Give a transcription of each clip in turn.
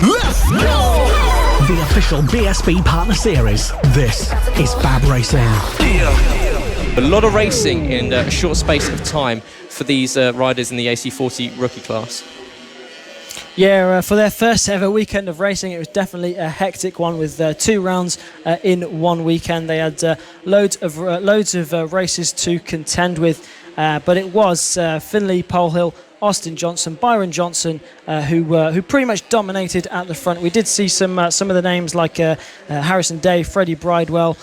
Let's go! The official BSB Partner Series. This is FAB-Racing. A lot of racing in a short space of time for these riders in the AC40 rookie class. Yeah, for their first ever weekend of racing, it was definitely a hectic one with 2 rounds in one weekend. They had loads of races to contend with, but it was Finley Polehill, Austin Johnson, Byron Johnson, who pretty much dominated at the front. We did see some of the names like Harrison Day, Freddie Bridewell,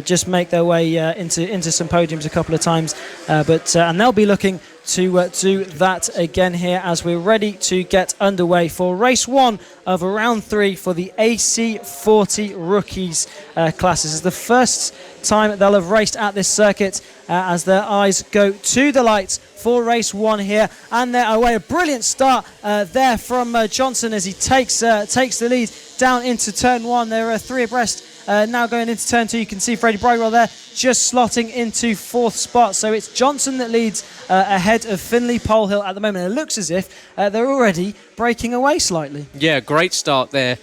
just make their way into some podiums a couple of times, and they'll be looking to do that again here as we're ready to get underway for race 1 of round 3 for the AC40 Rookies class. This is the first time they'll have raced at this circuit as their eyes go to the lights for race 1 here, and they're away. A brilliant start there from Johnson as he takes the lead down into turn 1. There are 3 abreast now going into turn 2. You can see Freddie Bridewell there just slotting into 4th spot. So it's Johnson that leads ahead of Finley Polehill at the moment. It looks as if they're already breaking away slightly. Yeah, great start there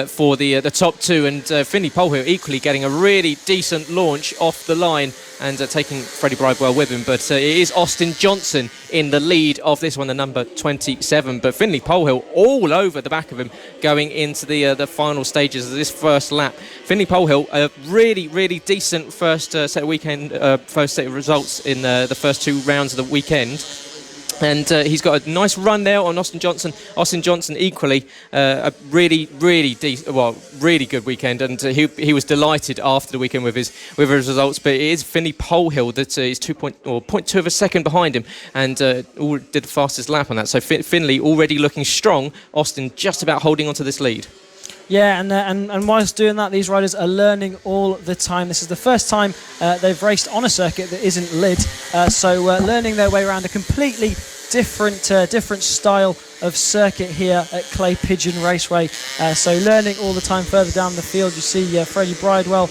for the top 2, and Finley Polehill equally getting a really decent launch off the line and taking Freddie Bridewell with him. But it is Austin Johnson in the lead of this one, the number 27. But Finley Polehill all over the back of him going into the final stages of this first lap. Finley Polehill, a really, really decent first set of results in the first 2 rounds of the weekend. And he's got a nice run there on Austin Johnson. Austin Johnson equally a really, really really good weekend, and he was delighted after the weekend with his results. But it is Finley Polehill that is 0.2 of a second behind him, and did the fastest lap on that. So Finley already looking strong. Austin just about holding on to this lead. Yeah, and whilst doing that, these riders are learning all the time. This is the first time they've raced on a circuit that isn't lid, so learning their way around a completely different style of circuit here at Clay Pigeon Raceway. So learning all the time further down the field. You see Freddie Bridewell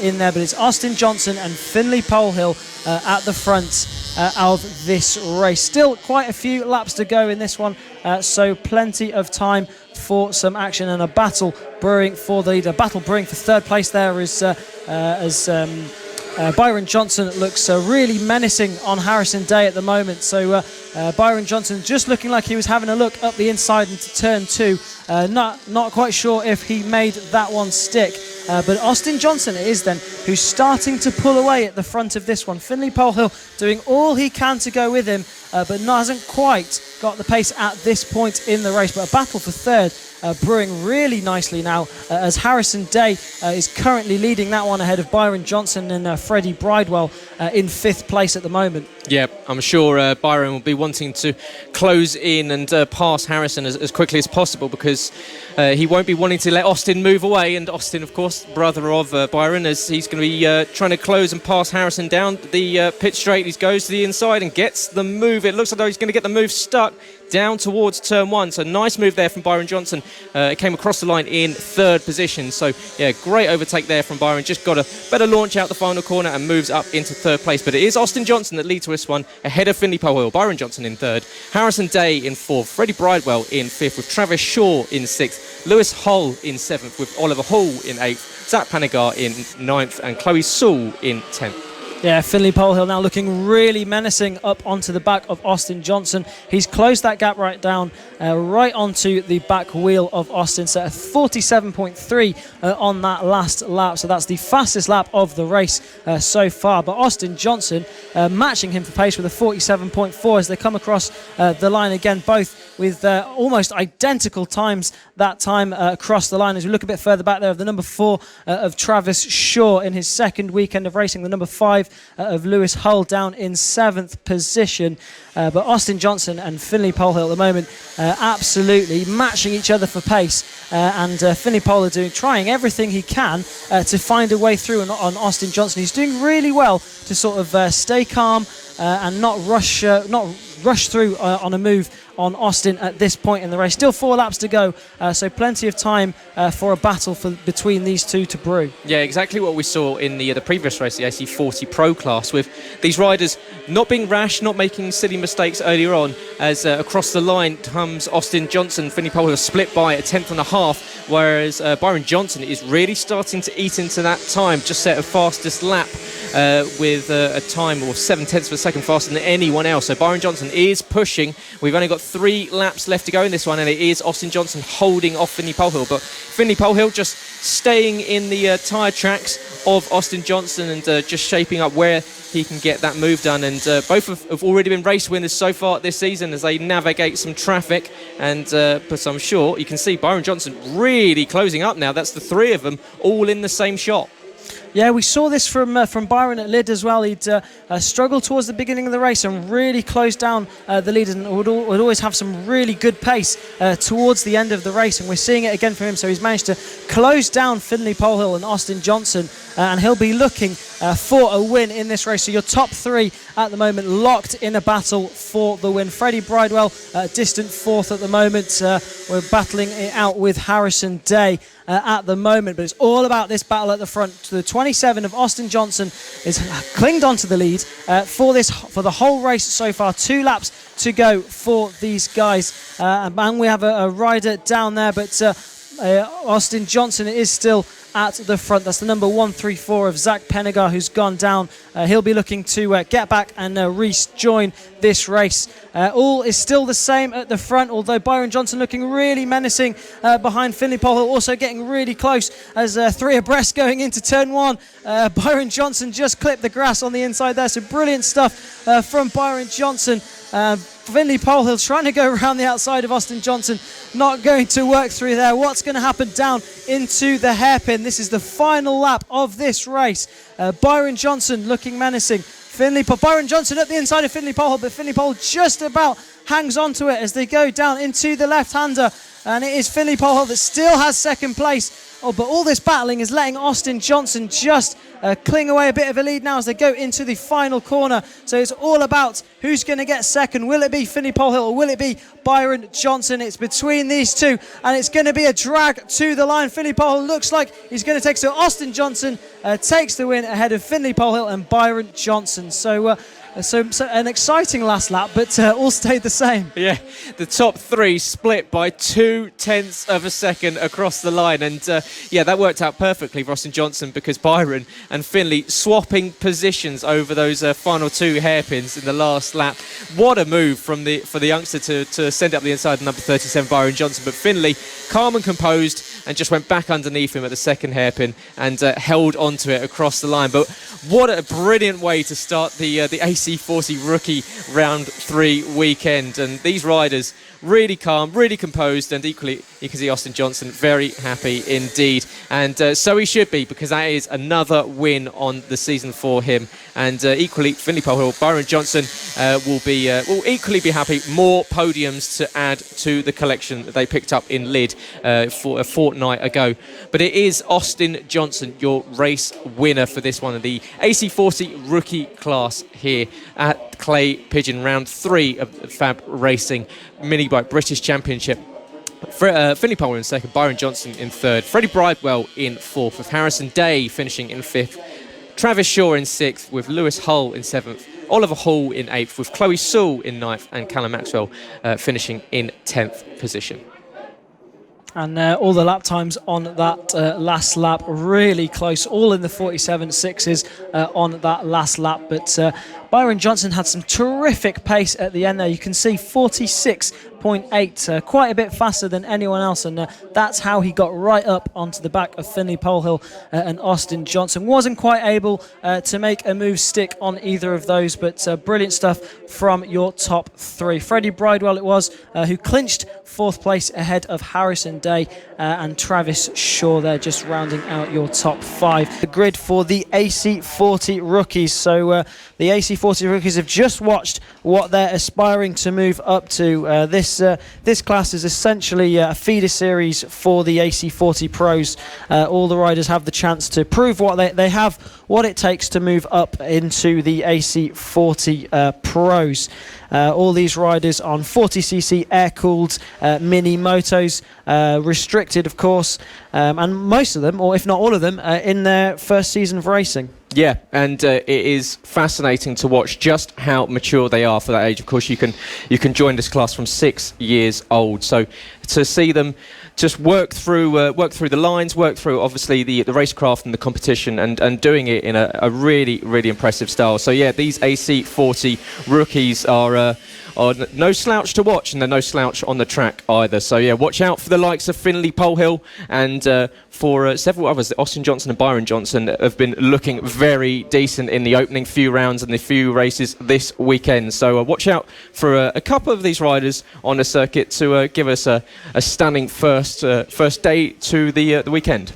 in there, but it's Austin Johnson and Finley Polehill at the front of this race. Still quite a few laps to go in this one, so plenty of time for some action and a battle brewing for the lead. A battle brewing for 3rd place there as Byron Johnson looks really menacing on Harrison Day at the moment. So Byron Johnson just looking like he was having a look up the inside into turn 2. Not quite sure if he made that one stick. But Austin Johnson it is then who's starting to pull away at the front of this one. Finley Polehill doing all he can to go with him, but hasn't quite got the pace at this point in the race. But a battle for 3rd brewing really nicely now as Harrison Day is currently leading that one ahead of Byron Johnson and Freddie Bridewell in 5th place at the moment. Yeah, I'm sure Byron will be wanting to close in and pass Harrison as quickly as possible, because he won't be wanting to let Austin move away. And Austin, of course, brother of Byron, as he's going to be trying to close and pass Harrison down the pit straight. He goes to the inside and gets the move. It looks like though he's going to get the move stuck down towards turn 1. So nice move there from Byron Johnson. It came across the line in 3rd position. So yeah, great overtake there from Byron. Just got a better launch out the final corner and moves up into 3rd place. But it is Austin Johnson that leads this one ahead of Finley Polehill. Byron Johnson in 3rd, Harrison Day in 4th, Freddie Bridewell in 5th, with Travis Shaw in 6th, Lewis Hull in 7th, with Oliver Hall in 8th, Zach Panagar in 9th, and Chloe Sewell in 10th. Yeah, Finley Polehill now looking really menacing up onto the back of Austin Johnson. He's closed that gap right down, right onto the back wheel of Austin. So a 47.3 on that last lap. So that's the fastest lap of the race so far. But Austin Johnson matching him for pace with a 47.4 as they come across the line again, both with almost identical times that time across the line. As we look a bit further back there of the number 4 of Travis Shaw in his 2nd weekend of racing, the number 5 of Lewis Hull down in 7th position. But Austin Johnson and Finley Polehill at the moment absolutely matching each other for pace, and Finley Polehill trying everything he can to find a way through on Austin Johnson. He's doing really well to sort of stay calm and not rush rush through on a move on Austin at this point in the race. Still 4 laps to go, so plenty of time for a battle between these two to brew. Yeah, exactly what we saw in the previous race, the AC40 Pro class, with these riders not being rash, not making silly mistakes earlier on, as across the line comes Austin Johnson. Finley Poulhill split by a tenth and a half, whereas Byron Johnson is really starting to eat into that time, just set a fastest lap with a time of 7/10 of a second faster than anyone else. So Byron Johnson is pushing. We've only got 3 laps left to go in this one, and it is Austin Johnson holding off Finley Poulhill. But Finley Poulhill just staying in the tyre tracks of Austin Johnson and just shaping up where he can get that move done. And both have already been race winners so far this season as they navigate some traffic. And but I'm sure you can see Byron Johnson really closing up now. That's the 3 of them all in the same shot. Yeah, we saw this from Byron at Lyd as well. He'd struggled towards the beginning of the race and really closed down the lead, and would always have some really good pace towards the end of the race, and we're seeing it again from him. So he's managed to close down Finley Poulhill and Austin Johnson, and he'll be looking for a win in this race. So your top 3 at the moment locked in a battle for the win. Freddie Bridewell distant 4th at the moment. We're battling it out with Harrison Day at the moment, but it's all about this battle at the front. The 27 of Austin Johnson is clinged onto the lead for the whole race so far. 2 laps to go for these guys, and we have a rider down there, but Austin Johnson is still at the front. That's the number 134 of Zach Penegar, who's gone down. He'll be looking to get back and rejoin this race. All is still the same at the front, although Byron Johnson looking really menacing behind Finley Poulhill, also getting really close as 3 abreast going into turn 1. Byron Johnson just clipped the grass on the inside there, so brilliant stuff from Byron Johnson. Finley Poulhill trying to go around the outside of Austin Johnson, not going to work through there. What's going to happen down into the hairpin? This is the final lap of this race. Byron Johnson looking menacing. Byron Johnson at the inside of Finley Poulhill, but Finley Poulhill just about hangs on to it as they go down into the left-hander, and it is Finley Poulhill that still has second place. But all this battling is letting Austin Johnson just cling away a bit of a lead now as they go into the final corner. So it's all about who's going to get second. Will it be Finley Poulhill or will it be Byron Johnson? It's between these two, and it's going to be a drag to the line. Finley Poulhill looks like he's going to take, so Austin Johnson takes the win ahead of Finley Poulhill and Byron Johnson. So an exciting last lap, but all stayed the same. Yeah, the top 3 split by 0.2 of a second across the line, and that worked out perfectly for Austin Johnson because Byron and Finley swapping positions over those final 2 hairpins in the last lap. What a move for the youngster to send up the inside, number 37 Byron Johnson, but Finley calm and composed and just went back underneath him at the second hairpin and held onto it across the line. But what a brilliant way to start the AC40 Rookie Round 3 weekend. And these riders really calm, really composed, and equally you can see Austin Johnson very happy indeed. And so he should be, because that is another win on the season for him. And equally, Finley Poulhill, Byron Johnson will equally be happy. More podiums to add to the collection that they picked up in Lyd for a fortnight ago. But it is Austin Johnson, your race winner for this one of the AC40 Rookie class here at Clay Pigeon, round 3 of the FAB-Racing Minibike British Championship. Finley Poulhill in second, Byron Johnson in third, Freddie Bridewell in fourth, with Harrison Day finishing in fifth, Travis Shaw in sixth, with Lewis Hull in seventh, Oliver Hall in eighth, with Chloe Sewell in ninth, and Callum Maxwell finishing in 10th position. And all the lap times on that last lap, really close, all in the 47.6s on that last lap. But Byron Johnson had some terrific pace at the end there. You can see 46.8, quite a bit faster than anyone else. And that's how he got right up onto the back of Finley Poulhill and Austin Johnson. Wasn't quite able to make a move stick on either of those, but brilliant stuff from your top 3. Freddie Bridewell it was, who clinched 4th place ahead of Harrison Day and Travis Shaw there, just rounding out your top 5. The grid for the AC40 Rookies. So the AC40 Rookies have just watched what they're aspiring to move up to. This class is essentially a feeder series for the AC40 Pros. All the riders have the chance to prove what they have, what it takes to move up into the AC40 Pros. All these riders on 40cc air-cooled mini motos, restricted, of course, and most of them, or if not all of them, in their first season of racing. Yeah, and it is fascinating to watch just how mature they are for that age. Of course, you can join this class from 6 years old. So to see them just work through the lines, work through obviously the racecraft and the competition, and doing it in a really, really impressive style. So yeah, these AC40 rookies are no slouch to watch, and they're no slouch on the track either. So yeah, watch out for the likes of Finley Polehill and for several others. Austin Johnson and Byron Johnson have been looking very decent in the opening few rounds and the few races this weekend. So watch out for a couple of these riders on the circuit to give us a stunning first day to the weekend.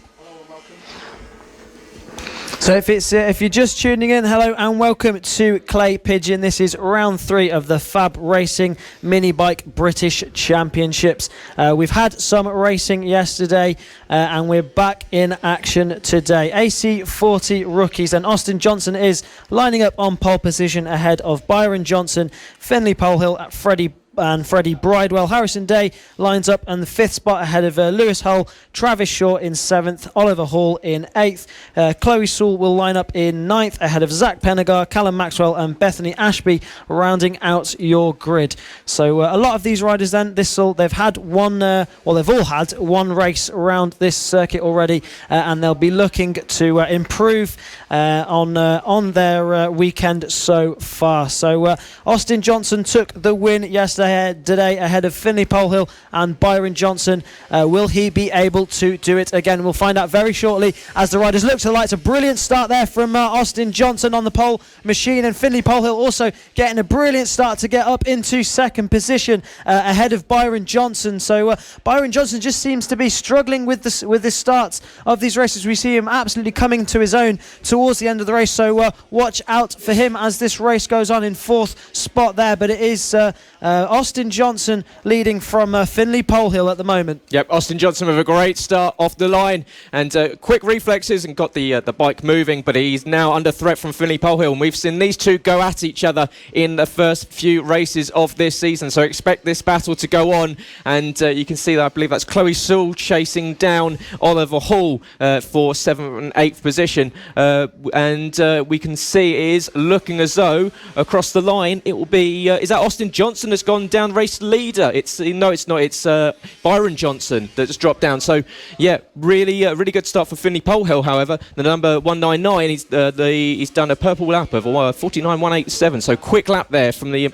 So if you're just tuning in, hello and welcome to Clay Pigeon. This is round 3 of the FAB-Racing Minibike British Championships. We've had some racing yesterday and we're back in action today. AC40 Rookies, and Austin Johnson is lining up on pole position ahead of Byron Johnson, Finley Polehill, Freddie Bridewell. Harrison Day lines up in the 5th spot ahead of Lewis Hull, Travis Shaw in 7th, Oliver Hall in 8th. Chloe Sewell will line up in 9th ahead of Zach Pennegar, Callum Maxwell and Bethany Ashby, rounding out your grid. So a lot of these riders then, they've had they've all had one race around this circuit already, and they'll be looking to improve on their weekend so far. So Austin Johnson took the win yesterday ahead of Finley Polehill and Byron Johnson. Will he be able to do it again? We'll find out very shortly as the riders look to the lights. A brilliant start there from Austin Johnson on the pole machine, and Finley Polehill also getting a brilliant start to get up into 2nd position ahead of Byron Johnson. So Byron Johnson just seems to be struggling with the starts of these races. We see him absolutely coming to his own towards the end of the race, so watch out for him as this race goes on in 4th spot there. But it is Austin Johnson leading from Finley Polehill at the moment. Yep, Austin Johnson with a great start off the line and quick reflexes and got the bike moving, but he's now under threat from Finley Polehill, and we've seen these two go at each other in the first few races of this season, so expect this battle to go on. And you can see that, I believe that's Chloe Sewell chasing down Oliver Hall for 7th and 8th position, and we can see it is looking as though across the line it will be is that Austin Johnson has gone down race leader? It's not. It's Byron Johnson that's dropped down. So yeah, really good start for Finley Polehill. However, the number 199, he's done a purple lap of 49.187. So quick lap there from the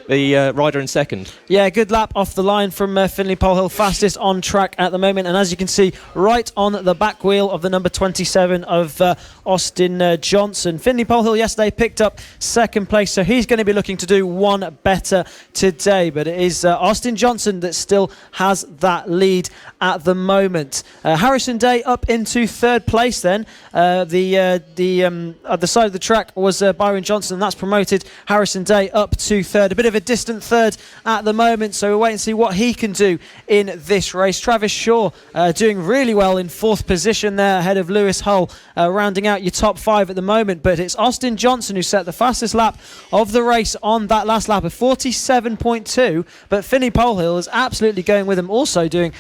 rider in 2nd. Yeah, good lap off the line from Finley Polehill, fastest on track at the moment. And as you can see, right on the back wheel of the number 27 of Austin Johnson. Finley Polehill yesterday picked up 2nd place, so he's going to be looking to do one better today. But it is Austin Johnson that still has that lead at the moment. Harrison Day up into 3rd place then. At the side of the track was Byron Johnson, and that's promoted Harrison Day up to 3rd. A bit of a distant 3rd at the moment, so we'll wait and see what he can do in this race. Travis Shaw doing really well in 4th position there ahead of Lewis Hull, rounding out your top 5 at the moment. But it's Austin Johnson who set the fastest lap of the race on that last lap of 47.2, but Finley Polehill is absolutely going with him, also doing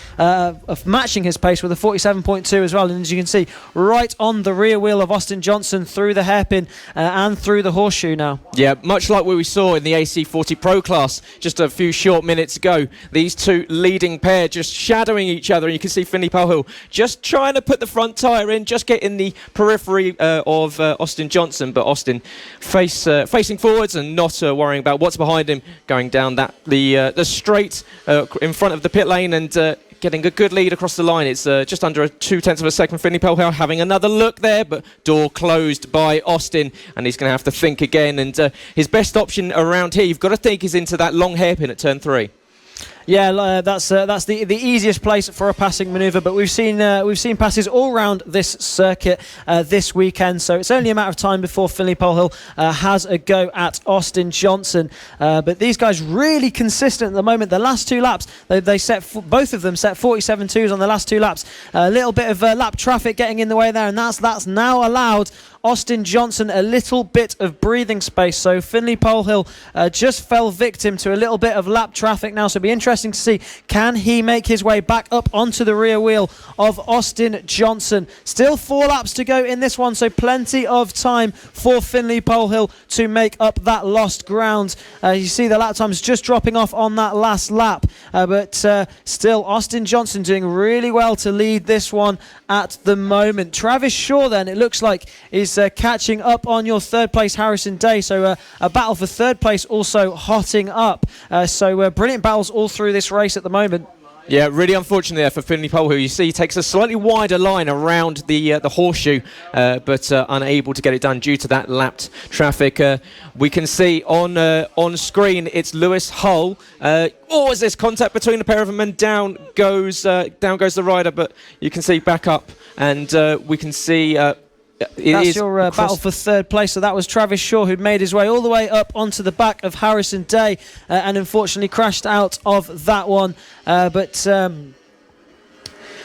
matching his pace with a 47.2 as well. And as you can see, right on the rear wheel of Austin Johnson through the hairpin and through the horseshoe now. Yeah, much like what we saw in the AC40 Pro class just a few short minutes ago. These two leading pair just shadowing each other, and you can see Finley Polehill just trying to put the front tyre in, just getting the periphery of Austin Johnson, but Austin facing forwards and not worrying about what's behind him, going down the straight in front of the pit lane and getting a good lead across the line. It's just under a 0.2 of a second. Finley Polehill having another look there, but door closed by Austin, and he's going to have to think again. And his best option around here, you've got to think, is into that long hairpin at turn 3. Yeah, that's the easiest place for a passing manoeuvre. But we've seen passes all round this circuit this weekend. So it's only a matter of time before Finley Polhill has a go at Austin Johnson. But these guys really consistent at the moment. The last 2 laps, both of them set 47.2s on the last 2 laps. A little bit of lap traffic getting in the way there, and that's now allowed Austin Johnson a little bit of breathing space. So Finley Polhill just fell victim to a little bit of lap traffic now. So it'll be interesting to see, can he make his way back up onto the rear wheel of Austin Johnson? Still 4 laps to go in this one, so plenty of time for Finley Polhill to make up that lost ground. You see the lap times just dropping off on that last lap, but still Austin Johnson doing really well to lead this one at the moment. Travis Shaw then, it looks like, is catching up on your third place Harrison Day, so a battle for third place also hotting up. So brilliant battles all through this race at the moment. Yeah, really unfortunate there for Finley Polhill. You see, he takes a slightly wider line around the horseshoe, but unable to get it done due to that lapped traffic. We can see on screen it's Lewis Hull. Is this contact between the pair of them, and down goes the rider, but you can see back up, and we can see. That's your battle for third place. So that was Travis Shaw, who'd made his way all the way up onto the back of Harrison Day and unfortunately crashed out of that one.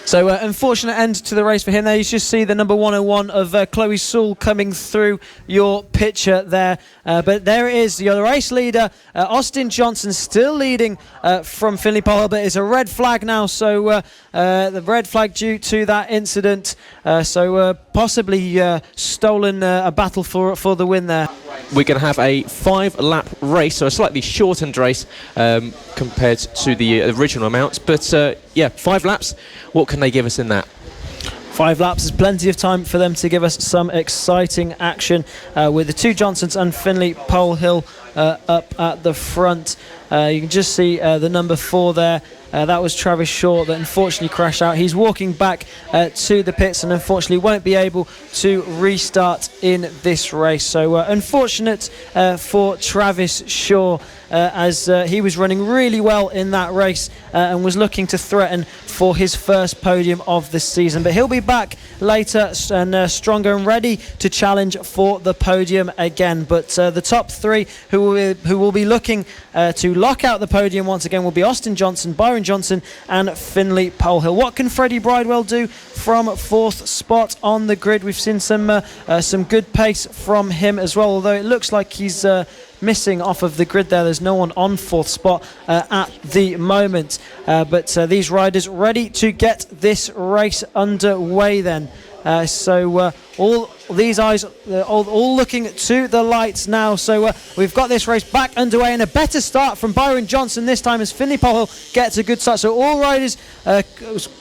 So unfortunate end to the race for him there. You just see the number 101 of Chloe Sewell coming through your picture there. But there it is, your race leader, Austin Johnson, still leading from Finley Polhill, but it's a red flag now. So the red flag due to that incident. So possibly stolen a battle for the win there. We're going to have a 5-lap race, so a slightly shortened race compared to the original amounts. But 5 laps. What can they give us in that? 5 laps is plenty of time for them to give us some exciting action with the 2 Johnsons and Finley Polhill up at the front. You can just see the number 4 there. That was Travis Shaw that unfortunately crashed out. He's walking back to the pits and unfortunately won't be able to restart in this race. So unfortunate for Travis Shaw as he was running really well in that race and was looking to threaten for his first podium of the season. But he'll be back later and stronger and ready to challenge for the podium again. But the top 3 who will be looking to lock out the podium once again will be Austin Johnson, Byron Johnson and Finley Polhill. What can Freddie Bridewell do from 4th spot on the grid? We've seen some good pace from him as well, although it looks like he's missing off of the grid there. There's no one on 4th spot at the moment. But these riders ready to get this race underway then. So all these eyes all looking to the lights now. So we've got this race back underway, and a better start from Byron Johnson this time as Finley Polhill gets a good start. So all riders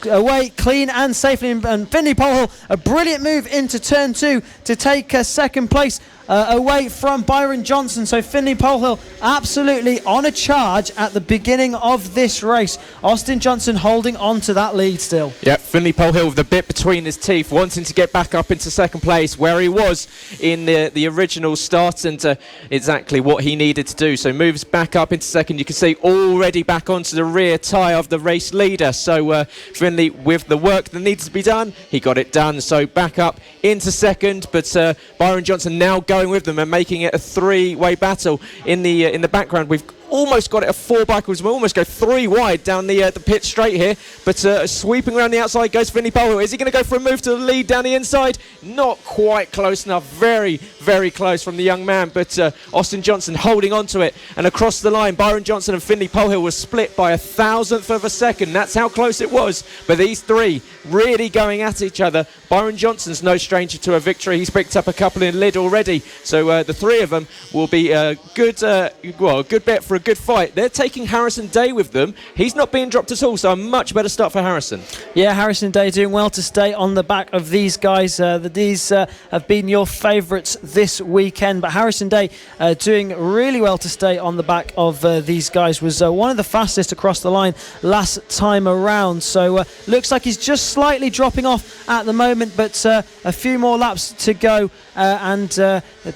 away clean and safely, and Finley Polhill, a brilliant move into turn 2 to take second place away from Byron Johnson. So Finley Polhill absolutely on a charge at the beginning of this race. Austin Johnson holding on to that lead still. Yeah, Finley Polhill with the bit between his teeth, wanting to get back up into second place where he was in the original start, and exactly what he needed to do. So moves back up into second. You can see already back onto the rear tyre of the race leader. So Finley, with the work that needs to be done, he got it done. So back up into second, but Byron Johnson now going with them and making it a 3-way battle. In the background, we've almost got it a 4-bike. We almost go 3 wide down the pit straight here, but sweeping around the outside goes Finley Polhill. Is he going to go for a move to the lead down the inside? Not quite close enough. Very, very close from the young man, but Austin Johnson holding on to it, and across the line Byron Johnson and Finley Polhill were split by 1,000th of a second. That's how close it was, but these 3 really going at each other. Byron Johnson's no stranger to a victory. He's picked up a couple in Lid already, so the 3 of them will be a good bet for a good fight. They're taking Harrison Day with them. He's not being dropped at all, so a much better start for Harrison. Yeah, Harrison Day doing well to stay on the back of these guys. These have been your favourites this weekend. But Harrison Day doing really well to stay on the back of these guys. Was one of the fastest across the line last time around. So looks like he's just slightly dropping off at the moment, but a few more laps to go and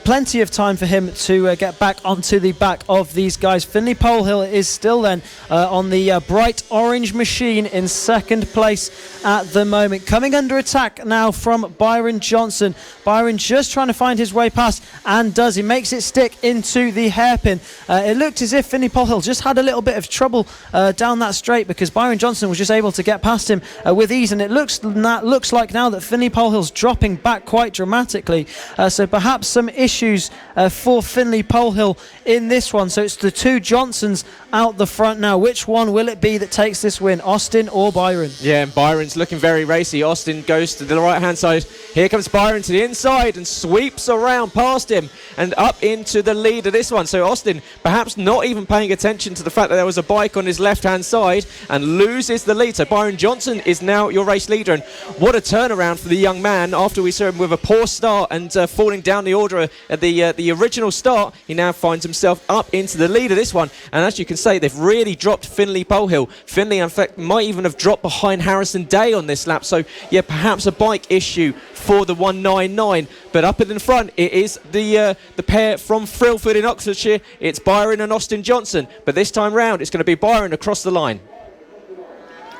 plenty of time for him to get back onto the back of these guys. Finley Polehill is still then on the bright orange machine in second place at the moment. Coming under attack now from Byron Johnson. Byron just trying to find his way past, and does. He makes it stick into the hairpin. It looked as if Finley Polehill just had a little bit of trouble down that straight, because Byron Johnson was just able to get past him with ease, and it looks like now that Finley Polehill's dropping back quite dramatically. So perhaps some issues for Finley Polehill in this one. So it's the two Johnsons out the front now. Which one will it be that takes this win, Austin or Byron? Yeah, and Byron's looking very racy. Austin goes to the right-hand side. Here comes Byron to the inside and sweeps around past him and up into the lead of this one. So Austin perhaps not even paying attention to the fact that there was a bike on his left-hand side and loses the lead. So Byron Johnson is now your race leader, and what a turnaround for the young man after we saw him with a poor start and falling down the order at the original start. He now finds himself up into the lead of this one, and as you can say, they've really dropped Finley Polehill. Finley, in fact, might even have dropped behind Harrison Day on this lap. So yeah, perhaps a bike issue for the 199, but up in the front it is the pair from Frilford in Oxfordshire. It's Byron and Austin Johnson, but this time round it's going to be Byron across the line.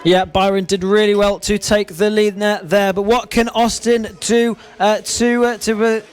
Yeah, Byron did really well to take the lead there, but what can Austin do to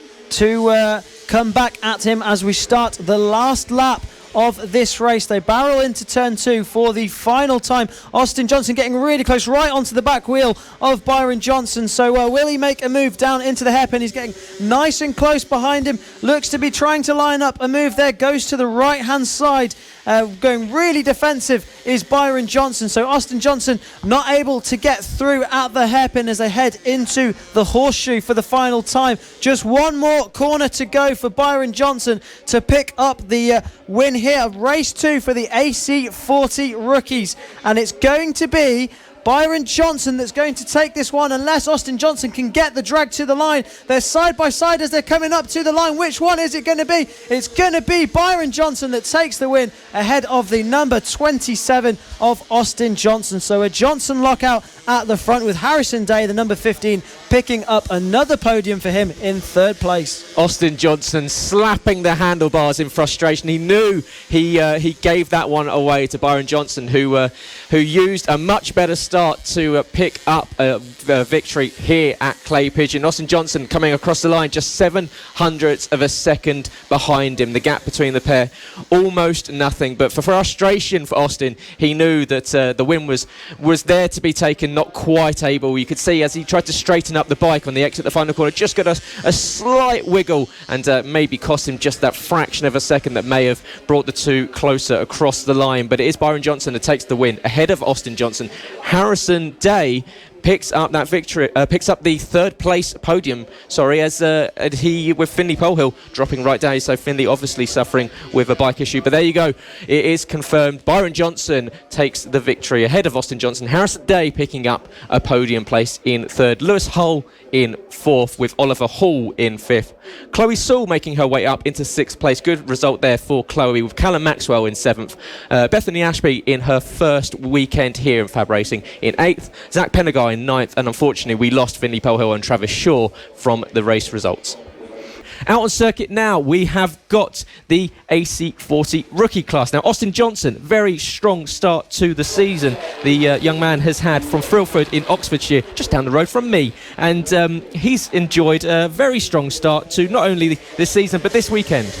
come back at him as we start the last lap of this race? They barrel into turn 2 for the final time. Austin Johnson getting really close, right onto the back wheel of Byron Johnson. So will he make a move down into the hairpin? He's getting nice and close behind him. Looks to be trying to line up a move there. Goes to the right-hand side. Going really defensive is Byron Johnson. So Austin Johnson not able to get through at the hairpin as they head into the horseshoe for the final time. Just one more corner to go for Byron Johnson to pick up the win here. Race 2 for the AC40 Rookies, and it's going to be Byron Johnson that's going to take this one, unless Austin Johnson can get the drag to the line. They're side by side as they're coming up to the line. Which one is it going to be? It's going to be Byron Johnson that takes the win ahead of the number 27 of Austin Johnson. So a Johnson lockout at the front, with Harrison Day, the number 15, picking up another podium for him in third place. Austin Johnson slapping the handlebars in frustration. He knew he gave that one away to Byron Johnson, who used a much better start to pick up a victory here at Clay Pigeon. Austin Johnson coming across the line just 0.07 of a second behind him. The gap between the pair almost nothing, but for frustration for Austin, he knew that the win was there to be taken, not quite able. You could see as he tried to straighten up the bike on the exit, the final corner, just got a slight wiggle and maybe cost him just that fraction of a second that may have brought the two closer across the line. But it is Byron Johnson that takes the win ahead of Austin Johnson. Harrison Day picks up that victory, picks up the third place podium, as he, with Finley Polehill dropping right down. So Finley obviously suffering with a bike issue, but there you go, it is confirmed. Byron Johnson takes the victory ahead of Austin Johnson. Harrison Day picking up a podium place in third, Lewis Hull in fourth, with Oliver Hall in fifth. Chloe Sewell making her way up into sixth place. Good result there for Chloe, with Callum Maxwell in seventh. Bethany Ashby in her first weekend here in FAB-Racing in eighth. Zach Pennegar in ninth, and unfortunately we lost Finley Polehill and Travis Shaw from the race results. Out on circuit now, we have got the AC40 rookie class. Now, Austin Johnson, very strong start to the season. The young man has had from Frilford in Oxfordshire, just down the road from me. And he's enjoyed a very strong start to not only this season, but this weekend.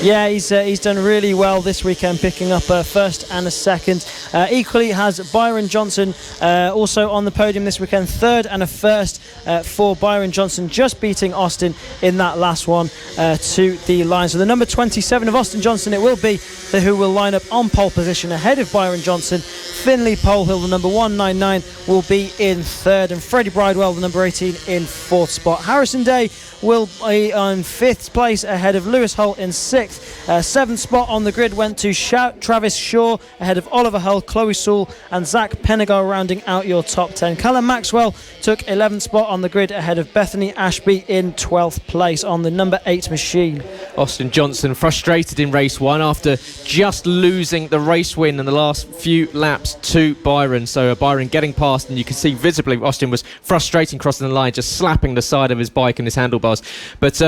Yeah, he's done really well this weekend, picking up a first and a second. Equally has Byron Johnson also on the podium this weekend, third and a first for Byron Johnson, just beating Austin in that last one to the line. So the number 27 of Austin Johnson, it will be who will line up on pole position ahead of Byron Johnson. Finley Polehill, the number 199, will be in third, and Freddie Bridewell, the number 18, in fourth spot. Harrison Day will be on fifth place ahead of Lewis Hull in sixth. 6th. Seventh spot on the grid went to Travis Shaw ahead of Oliver Hull, Chloe Sewell and Zach Penegar rounding out your top 10. Callum Maxwell took 11th spot on the grid ahead of Bethany Ashby in 12th place on the number 8 machine. Austin Johnson frustrated in race 1 after just losing the race win in the last few laps to Byron. So Byron getting past, and you can see visibly Austin was frustrating crossing the line, just slapping the side of his bike and his handlebars. But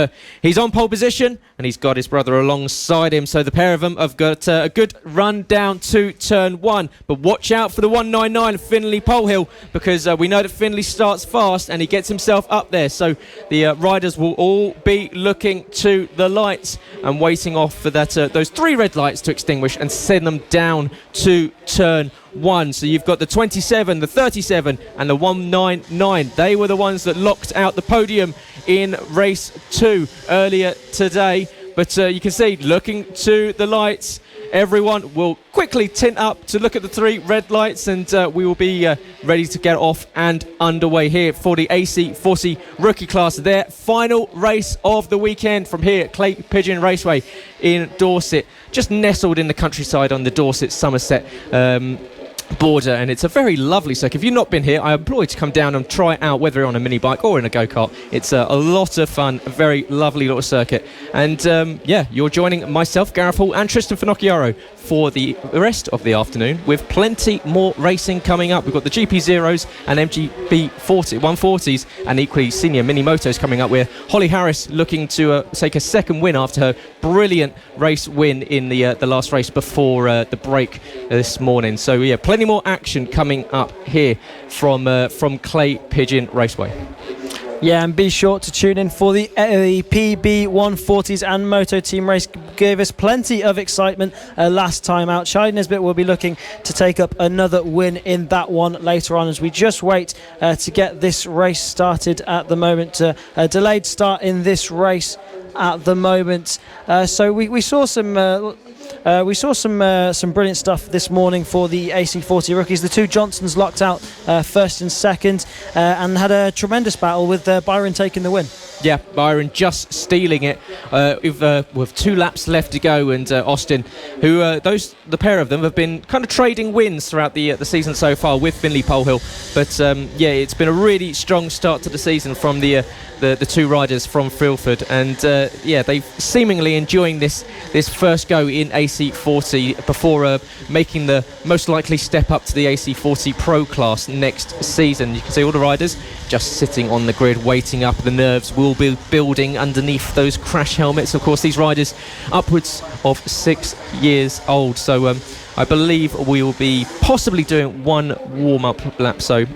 he's on pole position and he's got his brother alongside him. So the pair of them have got a good run down to turn 1. But watch out for the 199 Finley Polehill, because we know that Finley starts fast and he gets himself up there. So the riders will all be looking to the lights and waiting off for that those 3 red lights to extinguish and send them down to turn 1. So you've got the 27, the 37 and the 199. They were the ones that locked out the podium in race 2 earlier today. But you can see, looking to the lights, everyone will quickly tint up to look at the 3 red lights, and we will be ready to get off and underway here for the AC40 Rookie class. Their final race of the weekend from here at Clay Pigeon Raceway in Dorset, just nestled in the countryside on the Dorset-Somerset border, and it's a very lovely circuit. If you've not been here, I implore you to come down and try it out, whether you're on a mini bike or in a go-kart. It's a lot of fun, a very lovely little circuit. And you're joining myself, Gareth Hall and Trystan Finocchiaro for the rest of the afternoon, with plenty more racing coming up. We've got the GP0s and MGB 140s and equally senior mini motos coming up, where Holly Harris looking to take a second win after her brilliant race win in the last race before the break this morning. So yeah, plenty more action coming up here from Clay Pigeon Raceway. Yeah, and be sure to tune in for the PB 140s and Moto Team race. Gave us plenty of excitement last time out. Charlie Nesbitt will be looking to take up another win in that one later on, as we just wait to get this race started at the moment. A delayed start in this race at the moment. So we saw some... We saw some brilliant stuff this morning for the AC40 Rookies. The 2 Johnsons locked out first and second and had a tremendous battle with Byron taking the win. Yeah, Byron just stealing it with 2 laps left to go, and Austin, who the pair of them have been kind of trading wins throughout the season so far with Finley Polehill. But it's been a really strong start to the season from the 2 riders from Filford, and they seemingly enjoying this first go in AC40 before making the most likely step up to the AC40 Pro class next season. You can see all the riders just sitting on the grid waiting up. The nerves will be building underneath those crash helmets. Of course, these riders upwards of 6 years old, so I believe we will be possibly doing 1 warm-up lap. So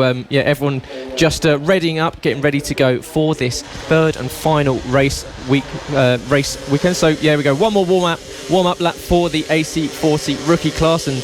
everyone just readying up, getting ready to go for this 3rd and final race weekend. So yeah, we go 1 more warm-up lap for the AC40 Rookie class, and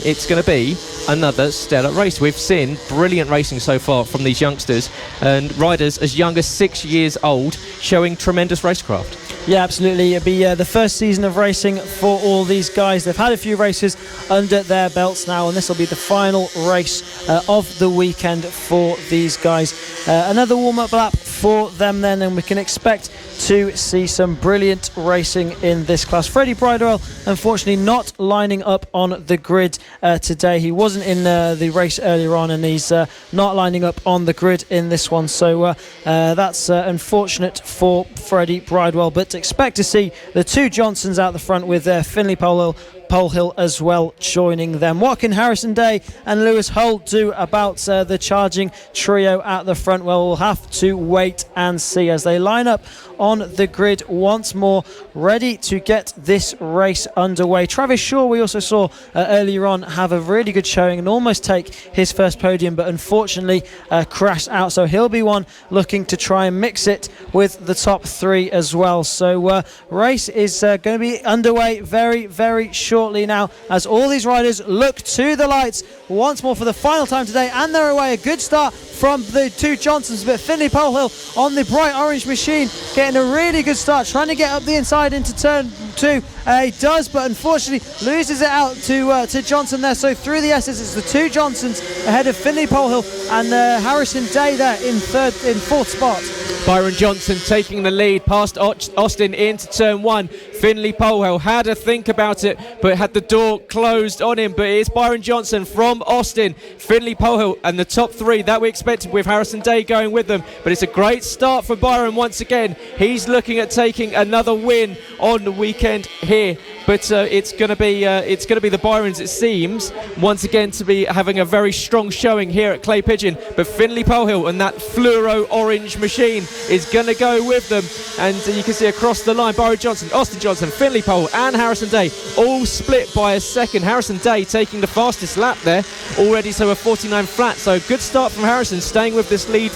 it's going to be another stellar race. We've seen brilliant racing so far from these youngsters, and riders as young as 6 years old showing tremendous racecraft. Yeah, absolutely. It'll be the first season of racing for all these guys. They've had a few races under their belts now, and this will be the final race of the weekend for these guys. Another warm-up lap for them then, and we can expect to see some brilliant racing in this class. Freddie Bridewell, unfortunately, not lining up on the grid today. He wasn't in the race earlier on, and he's not lining up on the grid in this one. So that's unfortunate for Freddie Bridewell, but expect to see the 2 Johnsons out the front with Finley Polehill as well joining them. What can Harrison Day and Lewis Holt do about the charging trio at the front? Well, we'll have to wait and see as they line up on the grid once more, ready to get this race underway. Travis Shaw, we also saw earlier on, have a really good showing and almost take his first podium, but unfortunately crashed out. So he'll be one looking to try and mix it with the top 3 as well. So race is going to be underway very, very shortly now, as all these riders look to the lights once more for the final time today, and they're away. A good start from the 2 Johnsons, but Finley Polehill on the bright orange machine getting a really good start, trying to get up the inside into turn 2. He does, but unfortunately loses it out to Johnson there. So through the S's, it's the 2 Johnsons ahead of Finley Polehill and Harrison Day there in 4th spot. Byron Johnson taking the lead past Austin into turn 1. Finley Polhill had a think about it, but had the door closed on him. But it's Byron Johnson from Austin, Finley Polhill, and the top 3 that we expected with Harrison Day going with them. But it's a great start for Byron once again. He's looking at taking another win on the weekend here. But it's going to be the Byrons, it seems, once again to be having a very strong showing here at Clay Pigeon. But Finley Polhill and that fluoro orange machine is going to go with them. And you can see across the line, Byron Johnson, Austin Johnson, Finley Polhill and Harrison Day all split by a second. Harrison Day taking the fastest lap there already, so a 49 flat. So good start from Harrison, staying with this lead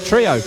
trio.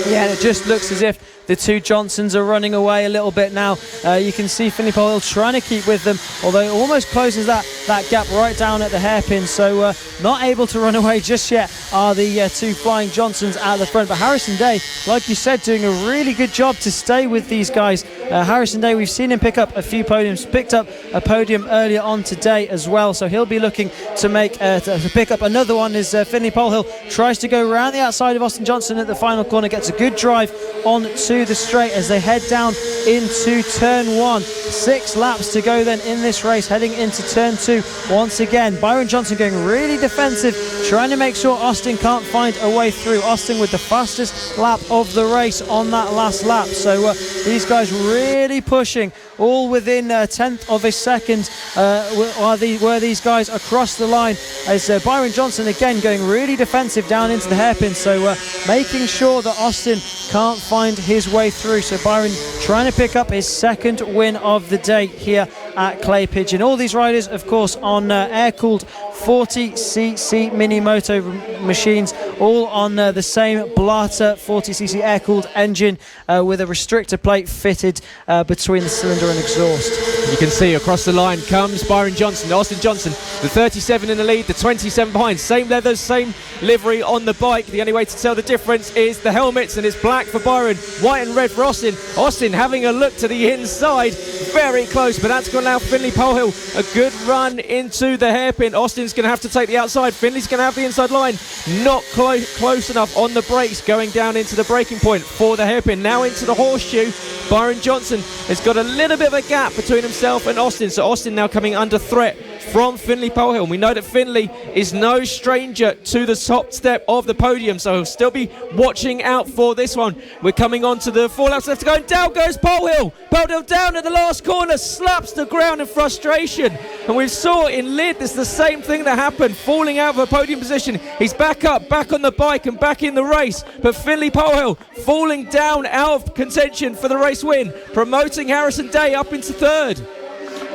Yeah, and it just looks as if the two Johnsons are running away a little bit now. You can see Finley Polhill trying to keep with them, although it almost closes that gap right down at the hairpin. So not able to run away just yet are the two flying Johnsons at the front. But Harrison Day, like you said, doing a really good job to stay with these guys. Harrison Day, we've seen him pick up a few podiums, picked up a podium earlier on today as well. So he'll be looking to make to pick up another one as Finley Polhill tries to go around the outside of Austin Johnson at the final corner, gets a good drive on to the straight as they head down into turn 1. 6 laps to go then in this race, heading into turn 2 once again. Byron Johnson going really defensive, trying to make sure Austin can't find a way through. Austin with the fastest lap of the race on that last lap. So these guys really pushing, all within a tenth of a second were these guys across the line, as Byron Johnson again going really defensive down into the hairpin, so making sure that Austin can't find his way through. So Byron trying to pick up his second win of the day here at Clay Pigeon. All these riders, of course, on air-cooled 40cc mini moto machines, all on the same Blatter 40cc air-cooled engine with a restrictor plate fitted between the cylinder and exhaust. You can see across the line comes Byron Johnson, Austin Johnson, the 37 in the lead, the 27 behind. Same leathers, same livery on the bike. The only way to tell the difference is the helmets, and it's black for Byron, white and red for Austin. Austin having a look to the inside, very close, but that's going to allow Finley Polhill a good run into the hairpin. Austin's going to have to take the outside. Finley's going to have the inside line. Not close enough on the brakes, going down into the braking point for the hairpin. Now into the horseshoe. Byron Johnson has got a little bit of a gap between himself and Austin, so Austin now coming under threat from Finley Polhill. We know that Finley is no stranger to the top step of the podium, so he'll still be watching out for this one. We're coming on to the 4 laps left to go, and down goes Polhill. Polhill down at the last corner, slaps the ground in frustration. And we saw in Lid, this is the same thing that happened, falling out of a podium position. He's back up, back on the bike and back in the race. But Finley Polhill falling down out of contention for the race win, promoting Harrison Day up into third.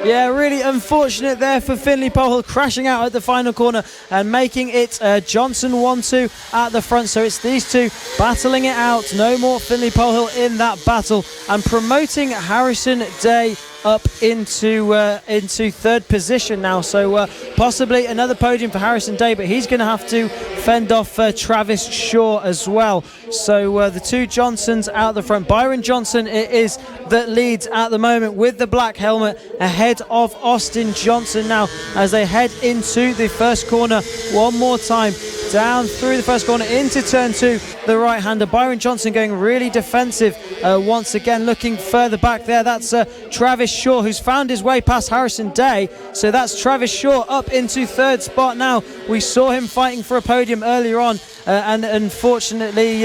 Yeah, really unfortunate there for Finley Polhill, crashing out at the final corner and making it Johnson 1-2 at the front. So it's these two battling it out. No more Finley Polhill in that battle, and promoting Harrison Day up into third position now. So possibly another podium for Harrison Day, but he's going to have to fend off Travis Shaw as well. So the two Johnsons out the front. Byron Johnson it is that leads at the moment with the black helmet, ahead of Austin Johnson now as they head into the first corner one more time. Down through the first corner into turn 2, the right-hander. Byron Johnson going really defensive once again, looking further back there. That's Travis Shaw, who's found his way past Harrison Day. So that's Travis Shaw up into third spot now. We saw him fighting for a podium earlier on and unfortunately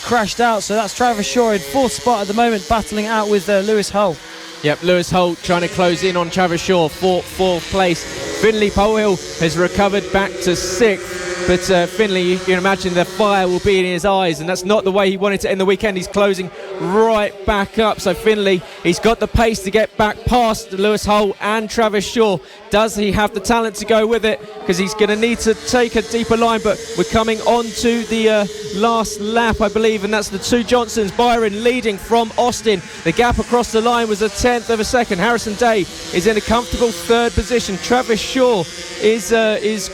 crashed out. So that's Travis Shaw in fourth spot at the moment, battling out with Lewis Hull. Yep, Lewis Holt trying to close in on Travis Shaw for fourth place. Finley Polhill has recovered back to sixth, but Finley, you can imagine the fire will be in his eyes, and that's not the way he wanted to end the weekend. He's closing right back up. So Finley, he's got the pace to get back past Lewis Holt and Travis Shaw. Does he have the talent to go with it? Because he's going to need to take a deeper line, but we're coming on to the last lap, I believe, and that's the two Johnsons. Byron leading from Austin. The gap across the line was a tenth of a second. Harrison Day is in a comfortable third position. Travis Shaw is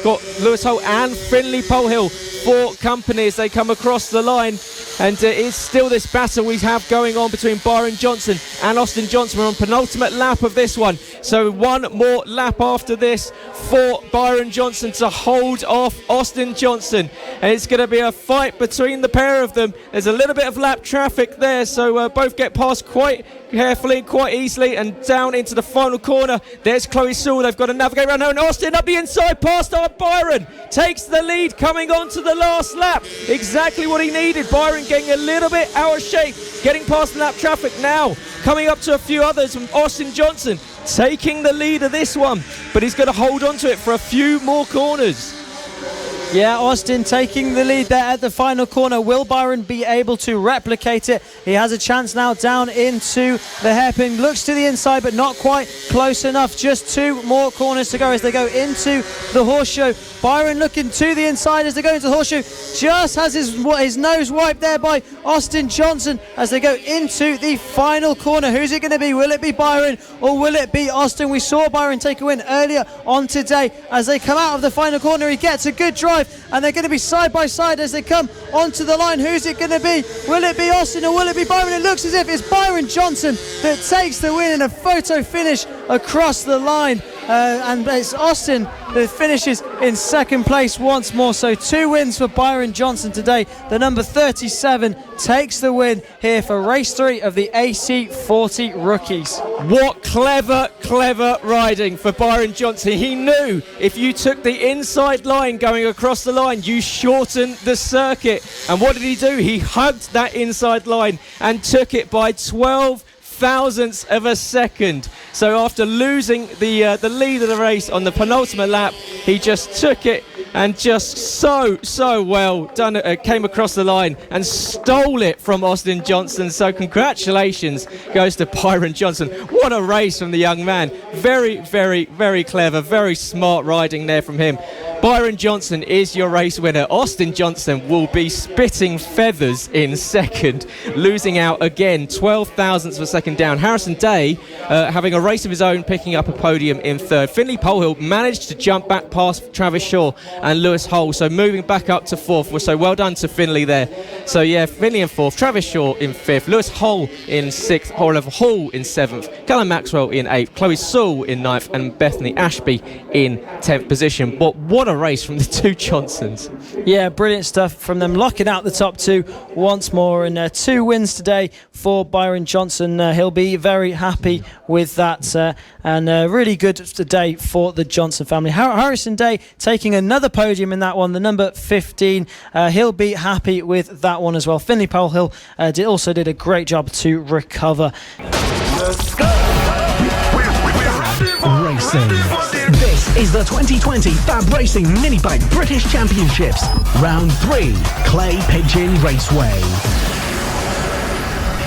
got Lewis Holt and Finley Polhill for company as they come across the line. And it's still this battle we have going on between Byron Johnson and Austin Johnson. We're on penultimate lap of this one. So one more lap after this for Byron Johnson to hold off Austin Johnson. And it's going to be a fight between the pair of them. There's a little bit of lap traffic there, so both get past quite carefully, quite easily, and down into the final corner. There's Chloe Sewell. They've got to navigate around her, and Austin up the inside past our Byron. Takes the lead coming on to the last lap. Exactly what he needed. Byron getting a little bit out of shape, getting past the lap traffic now. Coming up to a few others from Austin Johnson, taking the lead of this one, but he's going to hold on to it for a few more corners. Yeah, Austin taking the lead there at the final corner. Will Byron be able to replicate it? He has a chance now down into the hairpin. Looks to the inside, but not quite close enough. Just 2 more corners to go as they go into the horse show. Byron looking to the inside as they go into the horseshoe. Just has his nose wiped there by Austin Johnson as they go into the final corner. Who's it going to be? Will it be Byron or will it be Austin? We saw Byron take a win earlier on today. As they come out of the final corner, he gets a good drive and they're going to be side by side as they come onto the line. Who's it going to be? Will it be Austin or will it be Byron? It looks as if it's Byron Johnson that takes the win in a photo finish across the line. And it's Austin that finishes in second place once more. So 2 wins for Byron Johnson today. The number 37 takes the win here for race 3 of the AC40 Rookies. What clever riding for Byron Johnson. He knew if you took the inside line going across the line, you shortened the circuit. And what did he do? He hugged that inside line and took it by 12 thousandths of a second. So after losing the lead of the race on the penultimate lap, he just took it and just so well done. Came across the line and stole it from Austin Johnson. So congratulations goes to Byron Johnson. What a race from the young man. Very clever, very smart riding there from him. Byron Johnson is your race winner. Austin Johnson will be spitting feathers in second, losing out again 12 thousandths of a second down. Harrison Day having a race of his own, picking up a podium in third. Finley Polehill managed to jump back past Travis Shaw and Lewis Hull, so moving back up to fourth. So well done to Finley there. So yeah, Finley in fourth, Travis Shaw in fifth, Lewis Hull in sixth, Oliver Hall in seventh, Callum Maxwell in eighth, Chloe Sewell in ninth, and Bethany Ashby in 10th position. But what a race from the 2 Johnsons. Yeah, brilliant stuff from them, locking out the top 2 once more, and 2 wins today for Byron Johnson. He'll be very happy with that, and really good today for the Johnson family. Harrison Day taking another podium in that one, the number 15. He'll be happy with that one as well. Finley Polehill also did a great job to recover. Let's go! Racing. This is the 2020 FAB-Racing Minibike British Championships. Round 3, Clay Pigeon Raceway.